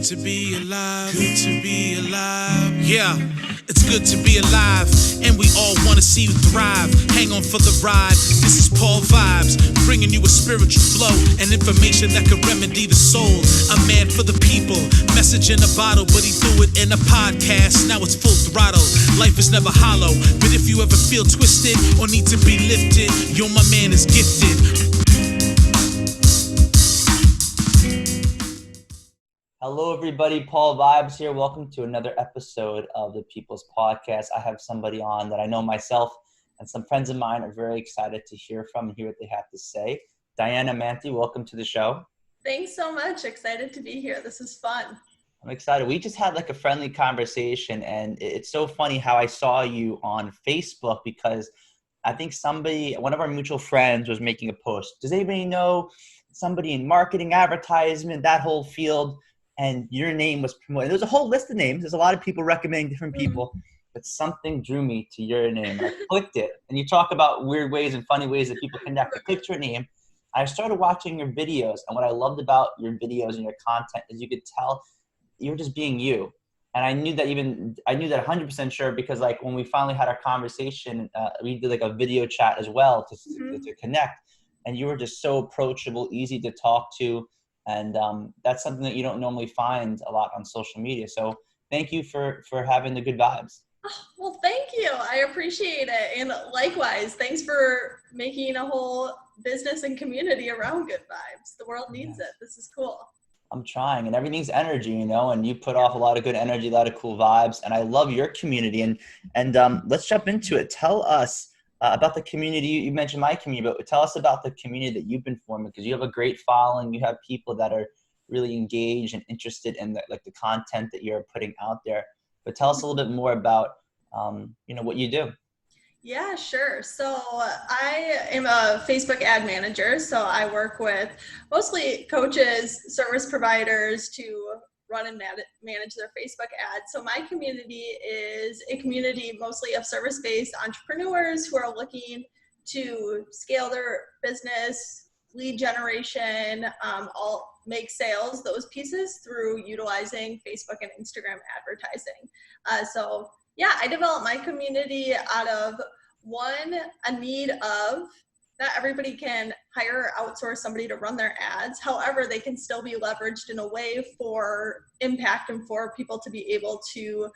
good to be alive. Good to be alive. Yeah, it's good to be alive. And we all want to see you thrive. Hang on for the ride. This is Paul Vibes, bringing you a spiritual flow and information that can remedy the soul. A man for the people, message in a bottle, but he threw it in a podcast. Now it's full throttle. Life is never hollow, but if you ever feel twisted or need to be lifted, yo, my man is gifted. Hello, everybody. Paul Vibes here. Welcome to another episode of the People's Podcast. I have somebody on that I know myself and some friends of mine are very excited to hear from and hear what they have to say. Diana Mantey, welcome to the show. Thanks so much. Excited to be here. This is fun. I'm excited. We just had like a friendly conversation, and it's so funny how I saw you on Facebook because I think one of our mutual friends was making a post. Does anybody know somebody in marketing, advertisement, that whole field? And your name was promoted. There's a whole list of names. There's a lot of people recommending different people, but something drew me to your name. I clicked it, and you talk about weird ways and funny ways that people connect. I clicked your name. I started watching your videos, and what I loved about your videos and your content is you could tell you're just being you. And I knew that 100% sure because like when we finally had our conversation, we did like a video chat as well to connect, and you were just so approachable, easy to talk to. And that's something that you don't normally find a lot on social media. So thank you for having the good vibes. Well, thank you. I appreciate it. And likewise, thanks for making a whole business and community around good vibes. The world needs it. This is cool. I'm trying, and everything's energy, and you put off a lot of good energy, a lot of cool vibes. And I love your community. And let's jump into it. Tell us about the community. You mentioned my community, but tell us about the community that you've been forming because you have a great following. You have people that are really engaged and interested in the content that you're putting out there. But tell us a little bit more about what you do. Yeah, sure. So I am a Facebook ad manager. So I work with mostly coaches, service providers to run and manage their Facebook ads. So my community is a community mostly of service-based entrepreneurs who are looking to scale their business, lead generation, all make sales, those pieces through utilizing Facebook and Instagram advertising. So I developed my community out of a need of not everybody can hire or outsource somebody to run their ads. However, they can still be leveraged in a way for impact and for people to be able to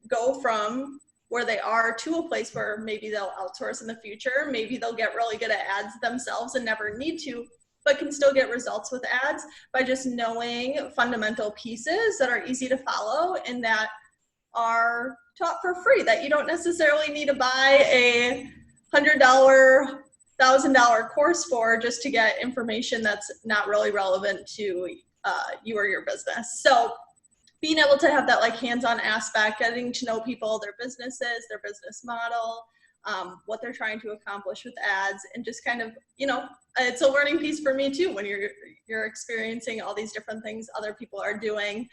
go from where they are to a place where maybe they'll outsource in the future. Maybe they'll get really good at ads themselves and never need to, but can still get results with ads by just knowing fundamental pieces that are easy to follow and that are taught for free, that you don't necessarily need to buy a $100, $1,000 course for just to get information that's not really relevant to you or your business. So being able to have that hands-on aspect, getting to know people, their businesses, their business model, what they're trying to accomplish with ads, and just kind of, it's a learning piece for me too when you're experiencing all these different things other people are doing.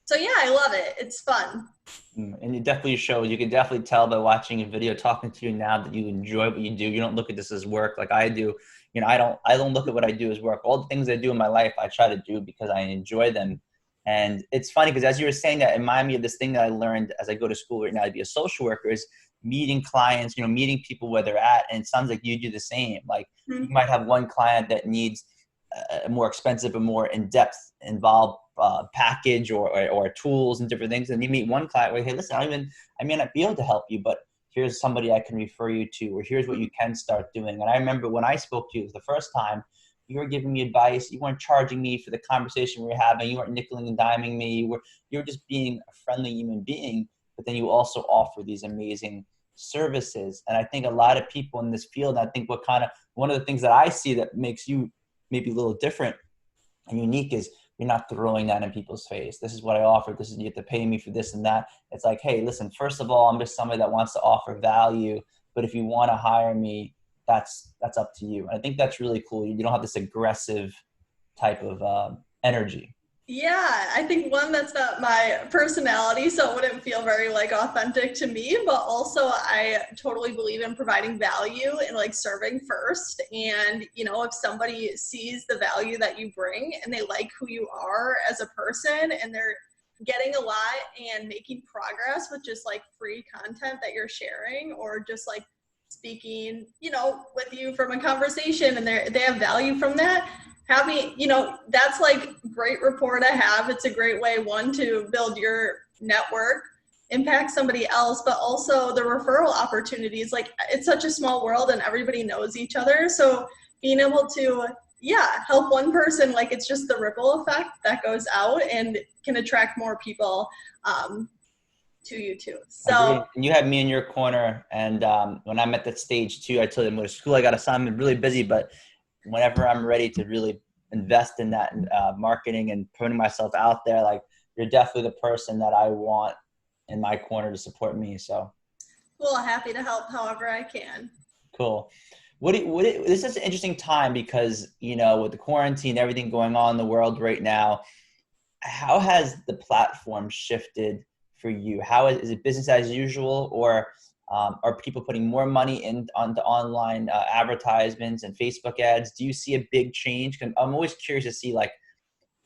So I love it. It's fun. And it definitely shows. You can definitely tell by watching a video, talking to you now that you enjoy what you do. You don't look at this as work like I do. I don't look at what I do as work. All the things I do in my life, I try to do because I enjoy them. And it's funny because as you were saying that, it reminded me of this thing that I learned as I go to school right now to be a social worker is meeting clients, meeting people where they're at. And it sounds like you do the same. You might have one client that needs a more expensive and more in-depth involved package or tools and different things. And you meet one client where, hey, listen, I may not be able to help you, but here's somebody I can refer you to, or here's what you can start doing. And I remember when I spoke to you the first time, you were giving me advice. You weren't charging me for the conversation we were having. You weren't nickeling and diming me. You were just being a friendly human being, but then you also offer these amazing services. And I think a lot of people in this field, I think one of the things that I see that makes you maybe a little different and unique is you're not throwing that in people's face. This is what I offer. You have to pay me for this and that. It's like, hey, listen, first of all, I'm just somebody that wants to offer value. But if you want to hire me, that's up to you. And I think that's really cool. You don't have this aggressive type of energy. Yeah, I think one, that's not my personality, so it wouldn't feel very like authentic to me, but also I totally believe in providing value and like serving first. And, you know, if somebody sees the value that you bring and they like who you are as a person and they're getting a lot and making progress with just like free content that you're sharing, or just like speaking, you know, with you from a conversation, and they have value from that, having, you know, that's like great rapport to have. It's a great way, one, to build your network, impact somebody else, but also the referral opportunities. Like, it's such a small world and everybody knows each other, so being able to, yeah, help one person, like, it's just the ripple effect that goes out and can attract more people to you too. So Agreed. And you had me in your corner. And when I'm at that stage too, I told them, with school, I got assigned, I'm really busy, but whenever I'm ready to really invest in that marketing and putting myself out there, like, you're definitely the person that I want in my corner to support me. So cool, happy to help however I can. cool. This is an interesting time because, you know, with the quarantine, everything going on in the world right now, how has the platform shifted for you? How is it business as usual, or are people putting more money in onto online advertisements and Facebook ads? Do you see a big change? 'Cause I'm always curious to see, like,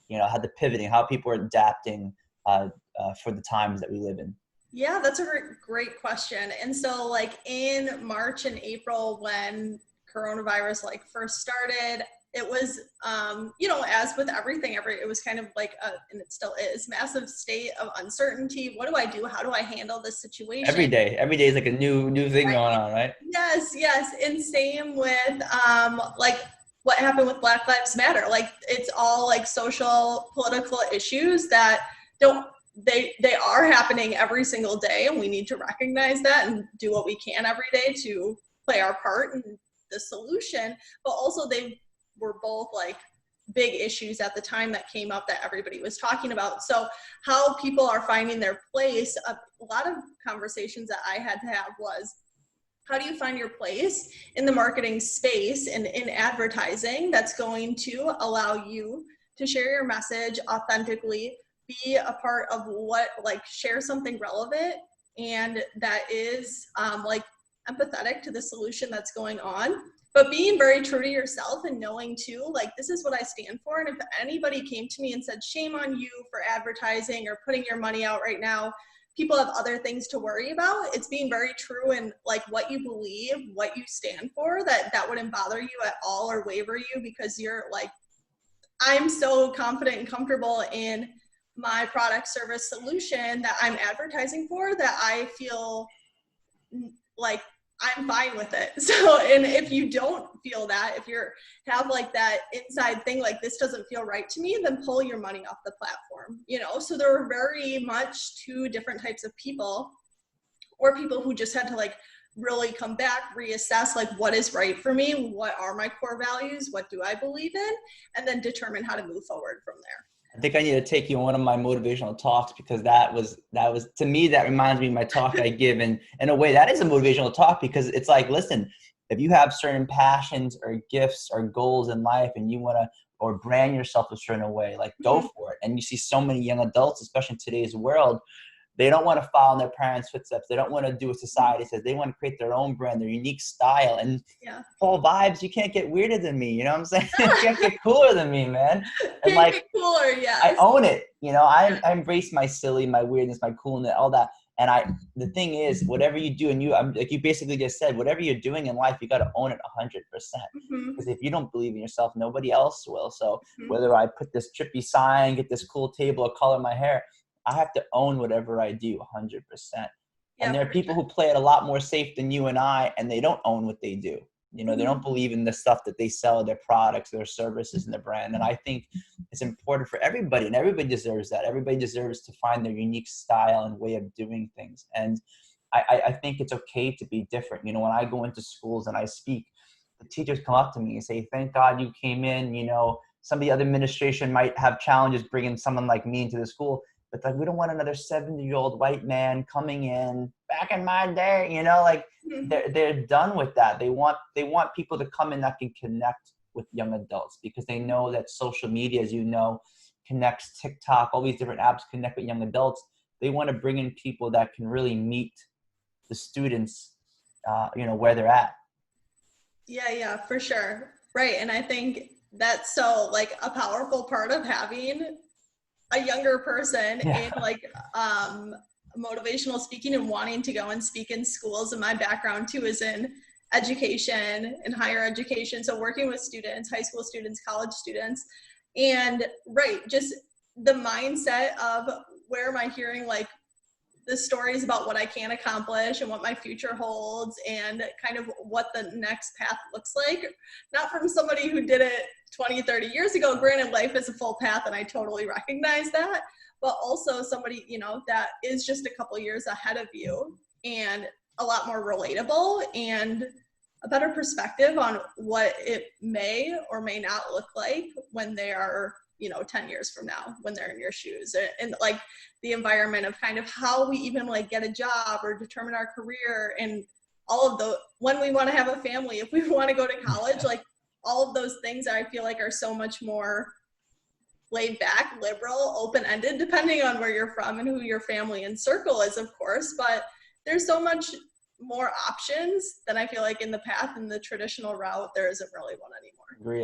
you know, how the pivoting, how people are adapting for the times that we live in. Yeah, that's a great question. And so, like, in March and April, when coronavirus like first started, it was, you know, as with everything, it was kind of like and it still is, massive state of uncertainty. What do I do? How do I handle this situation? Every day is like a new thing going on, right? Yes, yes. And same with like what happened with Black Lives Matter. Like, it's all like social, political issues that don't they are happening every single day, and we need to recognize that and do what we can every day to play our part in the solution. But also, they were both like big issues at the time that came up that everybody was talking about. So how people are finding their place, a lot of conversations that I had to have was, how do you find your place in the marketing space and in advertising that's going to allow you to share your message authentically, be a part of what, like, share something relevant and that is like empathetic to the solution that's going on, but being very true to yourself and knowing too, like, this is what I stand for. And if anybody came to me and said, shame on you for advertising or putting your money out right now, people have other things to worry about. It's being very true in like what you believe, what you stand for, that wouldn't bother you at all or waver you, because you're like, I'm so confident and comfortable in my product, service, solution that I'm advertising for, that I feel like I'm fine with it. So, and if you don't feel that, if you're have like that inside thing, like, this doesn't feel right to me, then pull your money off the platform, you know? So there were very much two different types of people, or people who just had to like really come back, reassess, like, what is right for me? What are my core values? What do I believe in? And then determine how to move forward from there. I think I need to take you on one of my motivational talks, because that was to me, that reminds me of my talk I give. And in a way, that is a motivational talk, because it's like, listen, if you have certain passions or gifts or goals in life and you want to, or brand yourself a certain way, like, go for it. And you see so many young adults, especially in today's world, they don't want to follow in their parents' footsteps. They don't want to do what society says. They want to create their own brand, their unique style. And Paul vibes, you can't get weirder than me. You know what I'm saying? You can't get cooler than me, man. And Can't get cooler, yeah. I own it. You know, I embrace my silly, my weirdness, my coolness, all that. And the thing is, whatever you do, and like you basically just said, whatever you're doing in life, you got to own it 100%. Because if you don't believe in yourself, nobody else will. So whether I put this trippy sign, get this cool table, or color my hair, I have to own whatever I do 100%. And there are people who play it a lot more safe than you and I, and they don't own what they do. You know, they don't believe in the stuff that they sell, their products, their services, and their brand. And I think it's important for everybody, and everybody deserves that. Everybody deserves to find their unique style and way of doing things. And I think it's okay to be different. You know, when I go into schools and I speak, the teachers come up to me and say, thank God you came in. You know, some of the other administration might have challenges bringing someone like me into the school. But like, we don't want another 70-year-old white man coming in. Back in my day, you know, like, they're done with that. They want people to come in that can connect with young adults, because they know that social media, as you know, connects, TikTok, all these different apps connect with young adults. They want to bring in people that can really meet the students, where they're at. Yeah, for sure. Right. And I think that's so like a powerful part of having a younger person in like motivational speaking and wanting to go and speak in schools. And my background too is in education and higher education. So working with students, high school students, college students, and just the mindset of where am I hearing like the stories about what I can accomplish and what my future holds and kind of what the next path looks like. Not from somebody who did it 20, 30 years ago. Granted, life is a full path and I totally recognize that, but also somebody, that is just a couple years ahead of you and a lot more relatable and a better perspective on what it may or may not look like when they are 10 years from now, when they're in your shoes, and like the environment of kind of how we even like get a job or determine our career and all of the, when we want to have a family, if we want to go to college, like all of those things I feel like are so much more laid back, liberal, open-ended, depending on where you're from and who your family and circle is, of course, but there's so much more options than I feel like in the path and the traditional route, there isn't really one anymore.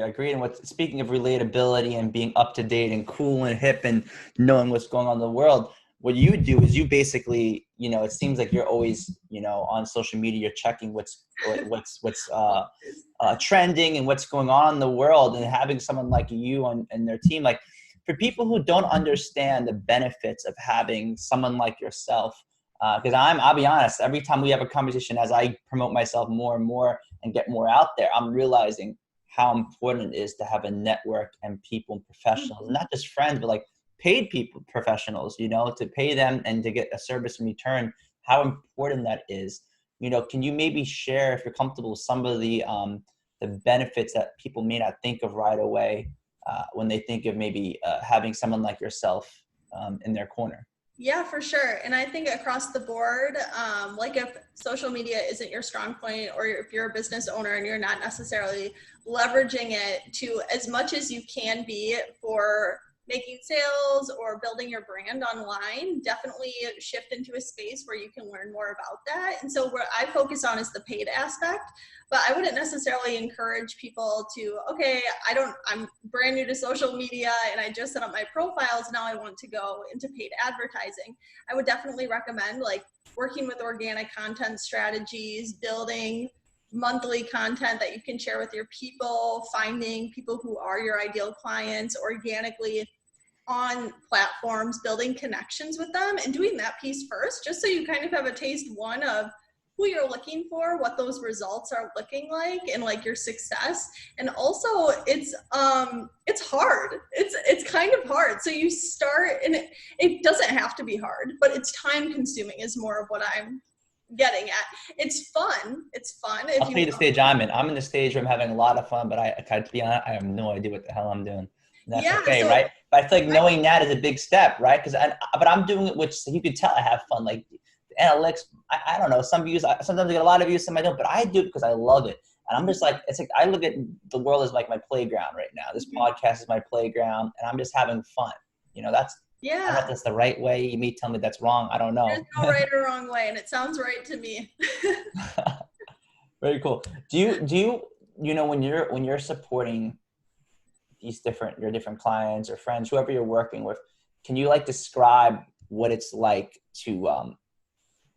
Agree. And speaking of relatability and being up to date and cool and hip and knowing what's going on in the world, what you do is you basically, it seems like you're always, on social media, you're checking what's trending and what's going on in the world, and having someone like you and their team, like for people who don't understand the benefits of having someone like yourself, because I'll be honest, every time we have a conversation, as I promote myself more and more and get more out there, I'm realizing how important it is to have a network and people and professionals, not just friends, but like paid people, professionals, to pay them and to get a service in return, how important that is. Can you maybe share, if you're comfortable, with some of the benefits that people may not think of right away when they think of maybe having someone like yourself in their corner? Yeah, for sure. And I think across the board, like if social media isn't your strong point, or if you're a business owner and you're not necessarily leveraging it to as much as you can be for making sales or building your brand online, definitely shift into a space where you can learn more about that. And so what I focus on is the paid aspect, but I wouldn't necessarily encourage people to, okay, I'm brand new to social media and I just set up my profiles. Now I want to go into paid advertising. I would definitely recommend like working with organic content strategies, building monthly content that you can share with your people, finding people who are your ideal clients organically on platforms, building connections with them and doing that piece first, just so you kind of have a taste, one, of who you're looking for, what those results are looking like, and like your success. And also it's hard. It's kind of hard. So you start, and it doesn't have to be hard, but it's time consuming is more of what I'm getting at. It's fun. I'll tell you the stage I'm in. I'm in the stage where I'm having a lot of fun, but to be honest, I have no idea what the hell I'm doing. And that's okay, so, right? But I feel like knowing that is a big step, right? But I'm doing it, which you could tell I have fun. Like the analytics, I don't know. Some views, sometimes I get a lot of views, some I don't. But I do it because I love it, and I'm just like, it's like I look at the world as like my playground right now. This podcast is my playground, and I'm just having fun. That's. Yeah. I don't know if that's the right way. You may tell me that's wrong. I don't know. There's no right or wrong way, and it sounds right to me. Very cool. Do you when you're supporting your different clients or friends, whoever you're working with, can you like describe what it's like to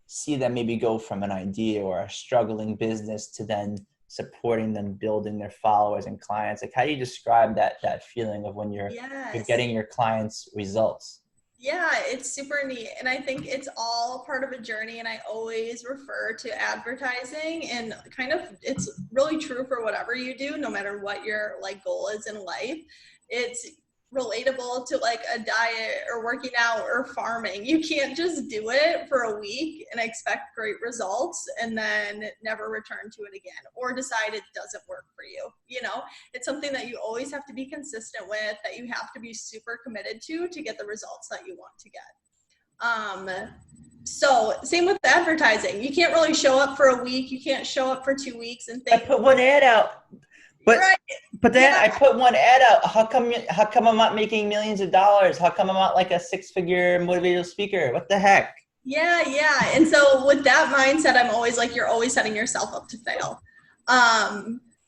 see them maybe go from an idea or a struggling business to then supporting them, building their followers and clients? Like, how do you describe that feeling of when you're getting your clients' results? Yeah, it's super neat. And I think it's all part of a journey. And I always refer to advertising, and kind of, it's really true for whatever you do, no matter what your like goal is in life. It's relatable to like a diet or working out or farming. You can't just do it for a week and expect great results and then never return to it again, or decide it doesn't work for you. It's something that you always have to be consistent with, that you have to be super committed to get the results that you want to get. So same with advertising. You can't really show up for a week. You can't show up for 2 weeks and think, I put one ad out. But Right. but then Yeah. I put one ad out. How come I'm not making millions of dollars? How come I'm not like a 6-figure motivational speaker? What the heck? Yeah. And so with that mindset, I'm always like, you're always setting yourself up to fail.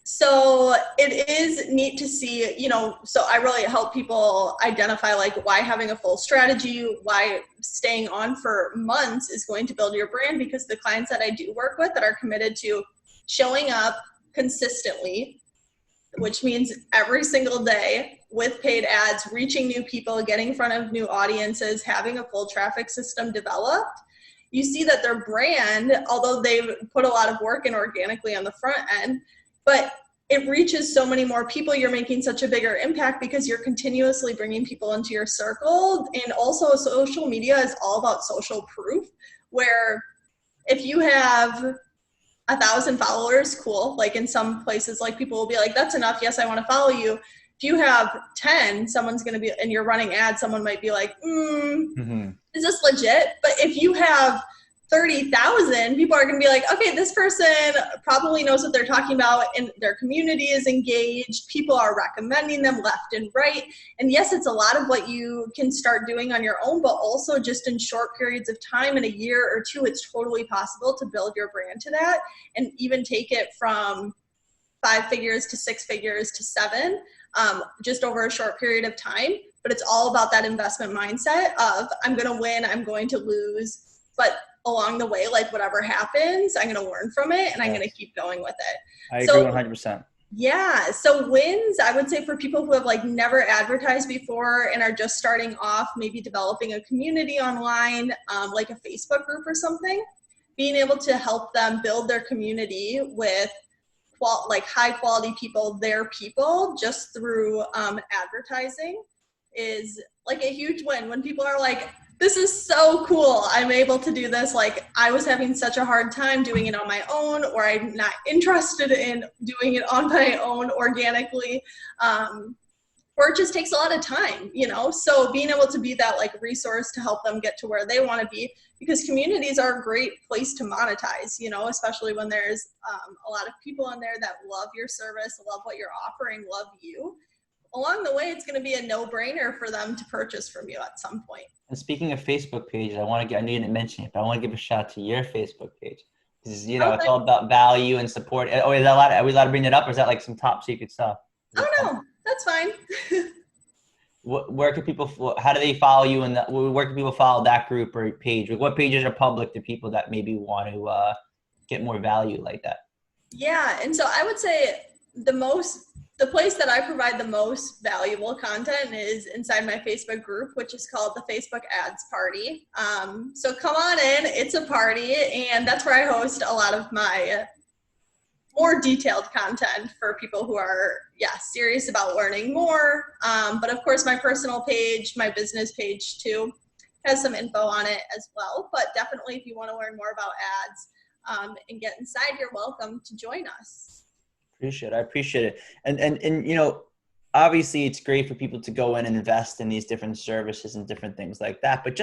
So it is neat to see, you know, so I really help people identify like why having a full strategy, why staying on for months is going to build your brand, because the clients that I do work with that are committed to showing up consistently, which means every single day with paid ads, reaching new people, getting in front of new audiences, having a full traffic system developed, you see that their brand, although they've put a lot of work in organically on the front end, but it reaches so many more people. You're making such a bigger impact because you're continuously bringing people into your circle. And also social media is all about social proof, where if you have 1,000 followers, cool. Like in some places, like people will be like, that's enough. Yes, I want to follow you. If you have 10, someone's going to be, and you're running ads, someone might be like, is this legit? But if you have 30,000, people are going to be like, okay, this person probably knows what they're talking about and their community is engaged. People are recommending them left and right. And yes, it's a lot of what you can start doing on your own, but also just in short periods of time, in a year or two, it's totally possible to build your brand to that and even take it from 5 figures to 6 figures to 7, just over a short period of time. But it's all about that investment mindset of I'm going to win, I'm going to lose, but along the way, like whatever happens, I'm going to learn from it and I'm going to keep going with it. I agree 100%. Yeah. So wins, I would say for people who have like never advertised before and are just starting off, maybe developing a community online, like a Facebook group or something, being able to help them build their community with like high quality people, their people, just through advertising is like a huge win. When people are like, this is so cool, I'm able to do this. Like I was having such a hard time doing it on my own, or I'm not interested in doing it on my own organically. Or it just takes a lot of time, you know? So being able to be that like resource to help them get to where they want to be, because communities are a great place to monetize, you know, especially when there's a lot of people in there that love your service, love what you're offering, love you. Along the way, it's going to be a no-brainer for them to purchase from you at some point. And speaking of Facebook pages, I know you didn't mention it, but I want to give a shout out to your Facebook page. Because, you know, It's all about value and support. Oh, are we allowed to bring it up, or is that like some top secret stuff? Oh, no, that's fine. Where can people, how do they follow you, and where can people follow that group or page? What pages are public to people that maybe want to get more value like that? Yeah, and so I would say the place that I provide the most valuable content is inside my Facebook group, which is called the Facebook Ads Party. So come on in, it's a party, and that's where I host a lot of my more detailed content for people who are, serious about learning more. But of course, my personal page, my business page too, has some info on it as well. But definitely, if you want to learn more about ads and get inside, you're welcome to join us. I appreciate it. And you know, obviously it's great for people to go in and invest in these different services and different things like that. But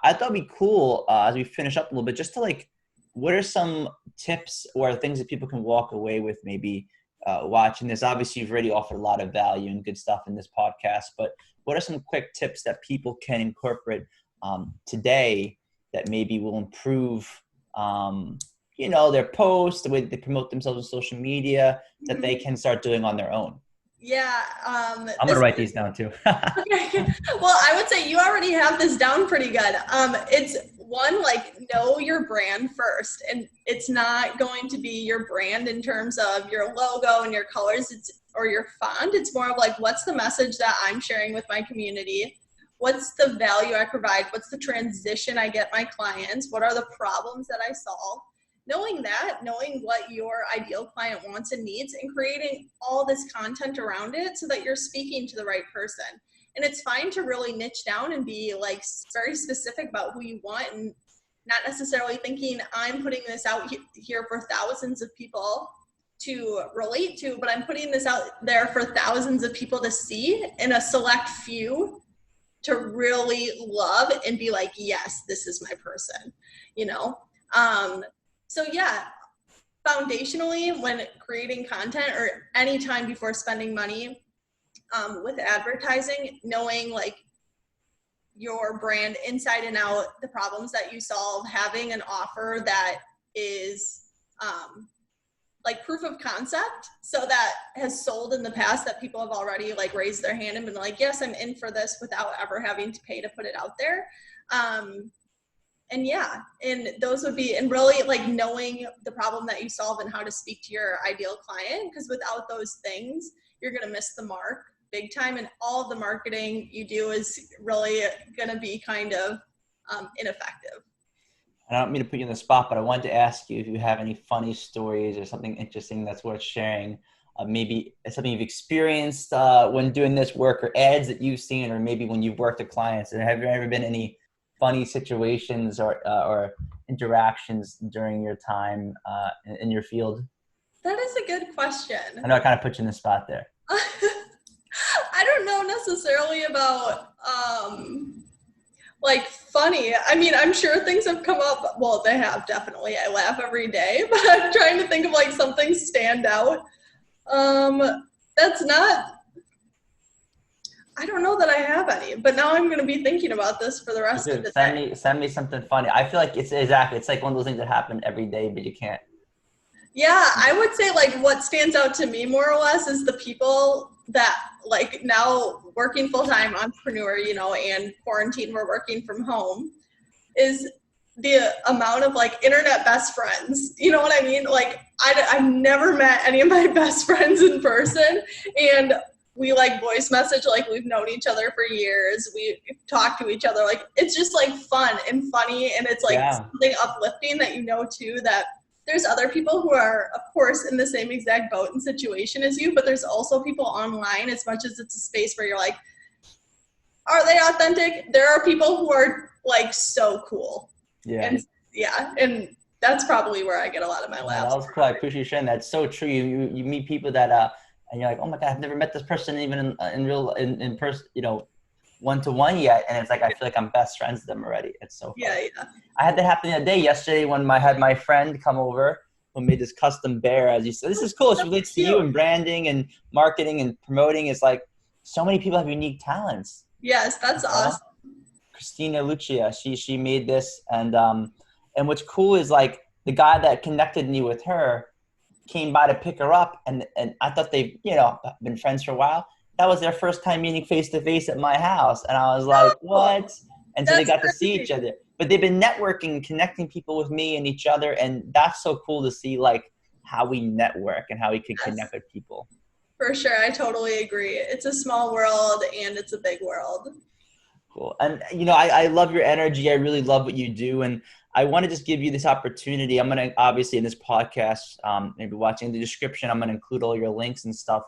I thought it'd be cool as we finish up a little bit, just to like, what are some tips or things that people can walk away with maybe watching this? Obviously, you've already offered a lot of value and good stuff in this podcast, but what are some quick tips that people can incorporate today that maybe will improve you know, their posts, the way that they promote themselves on social media, that they can start doing on their own? Yeah. I'm going to write these down too. Okay. Well, I would say you already have this down pretty good. It's one, like, know your brand first. And it's not going to be your brand in terms of your logo and your colors or your font. It's more of like, what's the message that I'm sharing with my community? What's the value I provide? What's the transition I get my clients? What are the problems that I solve? Knowing what your ideal client wants and needs, and creating all this content around it so that you're speaking to the right person. And it's fine to really niche down and be like very specific about who you want, and not necessarily thinking I'm putting this out here for thousands of people to relate to, but I'm putting this out there for thousands of people to see, and a select few to really love and be like, yes, this is my person, you know? So yeah, foundationally, when creating content or any time before spending money with advertising, knowing like your brand inside and out, the problems that you solve, having an offer that is like proof of concept, so that has sold in the past, that people have already like raised their hand and been like, yes, I'm in for this, without ever having to pay to put it out there. And yeah, and those would be, and really like knowing the problem that you solve and how to speak to your ideal client, because without those things, you're going to miss the mark big time. And all of the marketing you do is really going to be kind of ineffective. I don't mean to put you in the spot, but I wanted to ask you if you have any funny stories or something interesting that's worth sharing. Maybe something you've experienced when doing this work, or ads that you've seen, or maybe when you've worked with clients. And have there ever been any funny situations or interactions during your time in your field? That is a good question. I know I kind of put you in the spot there. I don't know necessarily about like funny. I mean, I'm sure things have come up. Well, they have, definitely. I laugh every day, but I'm trying to think of like something stand out. That's not, I don't know that I have any, but now I'm going to be thinking about this for the rest of the day. Send me something funny. I feel like it's like one of those things that happen every day, but you can't. Yeah, I would say like what stands out to me more or less is the people that like now working full-time entrepreneur, you know, and quarantine, we're working from home, is the amount of like internet best friends. You know what I mean? Like I've never met any of my best friends in person, and we like voice message like we've known each other for years. We talk to each other. Like it's just like fun and funny, and it's like something uplifting that you know too, that there's other people who are, of course, in the same exact boat and situation as you, but there's also people online, as much as it's a space where you're like, are they authentic? There are people who are like so cool. Yeah. And that's probably where I get a lot of my laughs. That was cool. I appreciate you sharing. That's so true. You meet people that and you're like, oh my God, I've never met this person even in person, you know, one-to-one yet, and it's like I feel like I'm best friends with them already. It's so fun. Yeah. I had that happen the other day yesterday when I had my friend come over who made this custom bear, as you said. This is cool. It relates to you and branding and marketing and promoting. It's like so many people have unique talents. Yes, that's awesome. Christina Lucia, she made this, and what's cool is like the guy that connected me with her came by to pick her up, and I thought they've, you know, been friends for a while. That was their first time meeting face to face at my house. And I was like, what? And so they got to see each other. But they've been networking, connecting people with me and each other. And that's so cool to see like how we network and how we can connect with people. For sure. I totally agree. It's a small world and it's a big world. Cool. And, you know, I love your energy. I really love what you do. And I want to just give you this opportunity. I'm going to, obviously in this podcast, maybe watching the description, I'm going to include all your links and stuff.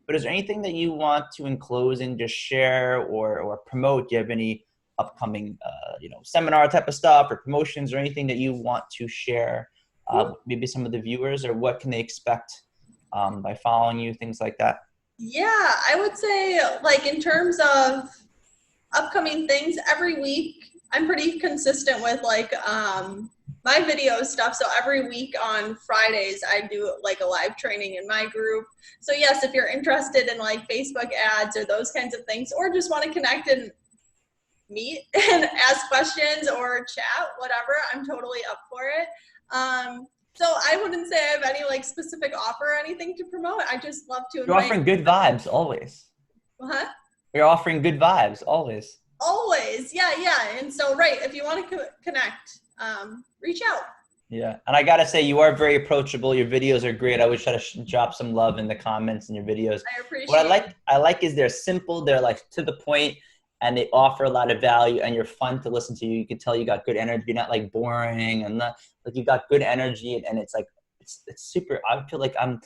But is there anything that you want to enclose and just share or promote? Do you have any upcoming, you know, seminar type of stuff or promotions or anything that you want to share? Maybe some of the viewers, or what can they expect by following you, things like that? Yeah, I would say like in terms of upcoming things, every week I'm pretty consistent with like my video stuff. So every week on Fridays, I do like a live training in my group. So yes, if you're interested in like Facebook ads or those kinds of things, or just want to connect and meet and ask questions or chat, whatever, I'm totally up for it. So I wouldn't say I have any like specific offer or anything to promote. I just love to invite. You're offering good vibes always. What? You're offering good vibes always. Always. Yeah. And so, right, if you want to connect, reach out. Yeah. And I got to say, you are very approachable. Your videos are great. I always try to drop some love in the comments in your videos. I appreciate what I like is they're simple. They're like to the point, and they offer a lot of value, and you're fun to listen to. You can tell you got good energy. You're not like boring, and not like you got good energy, and it's like, it's super. I feel like I'm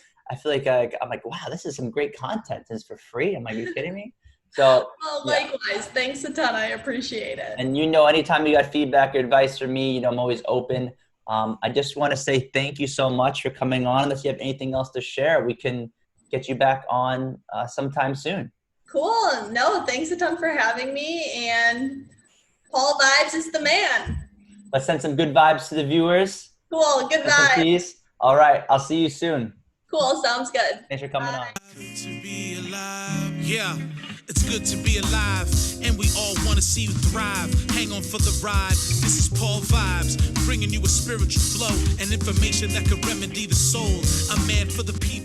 like, wow, this is some great content. This is for free. Am I kidding me? So, well, likewise. Yeah. Thanks a ton. I appreciate it. And you know, anytime you got feedback or advice from me, you know, I'm always open. I just want to say thank you so much for coming on. Unless you have anything else to share, we can get you back on sometime soon. Cool. No, thanks a ton for having me. And Paul Vibes is the man. Let's send some good vibes to the viewers. Cool. Good vibes. All right. I'll see you soon. Cool. Sounds good. Thanks for coming Bye. on. Good to be alive. Yeah, it's good to be alive, and we all want to see you thrive. Hang on for the ride. This is Paul Vibes, bringing you a spiritual flow and information that can remedy the soul. A man for the people.